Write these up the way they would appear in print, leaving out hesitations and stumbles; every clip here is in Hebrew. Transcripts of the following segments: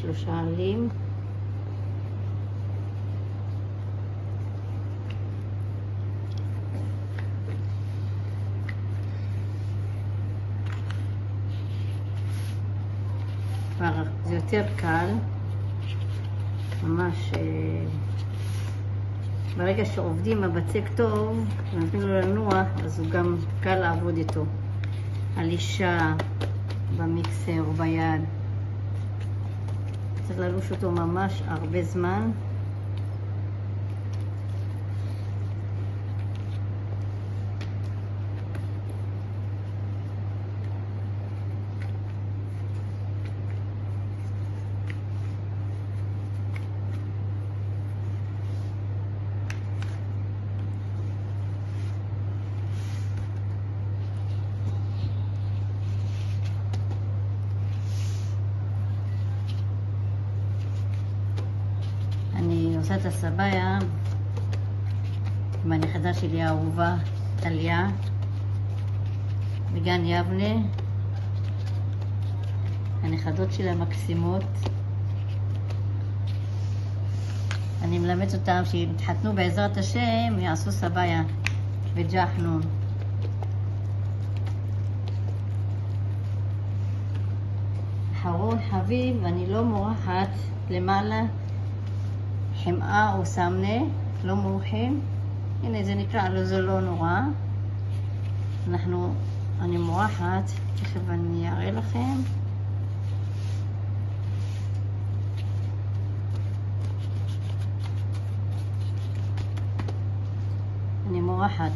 3 עלים. כבר זה יותר קל, ממש ברגע שעובדים הבצק טוב ונותנים לו לנוח, אז הוא גם קל לעבוד איתו על אישה, במיקסר או ביד. צריך ללוש אותו ממש הרבה זמן. אני עושה את הסבאיה עם הנכדה שלי האהובה, טליה, בגן יבנה. הנכדות שלה מקסימות. אני מלמדת אותם שאם יתחתנו בעזרת השם יעשו סבאיה וג'חנון. אחרון חביב, אני לא מורחת למעלה חמאה או סמנה, לא מורחים. הנה זה נקרא, לא, זה לא נורא. אני מורחת, תכף אני אראה לכם. אני מורחת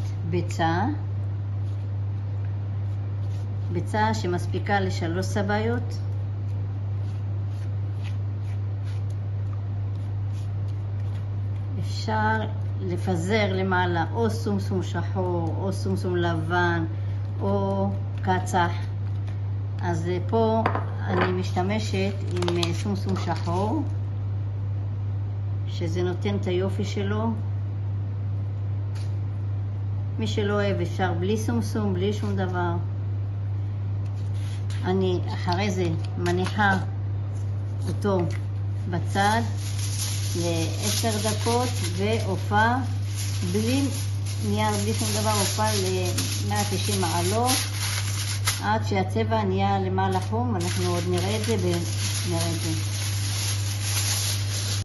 ביצה שמספיקה ל3 סבאיות. אפשר לפזר למעלה או סומסום שחור או סומסום לבן או קצח. אז פה אני משתמשת עם סומסום שחור, שזה נותן את היופי שלו. מי שלא אוהב אפשר בלי סומסום, בלי שום דבר. אני אחרי זה מניחה אותו בצד ל10 דקות, ועופה בלי נייר, בלי שום דבר, עופה ל190 מעלות עד שהצבע נהיה למעלה חום. אנחנו עוד נראה את זה ונראה את זה.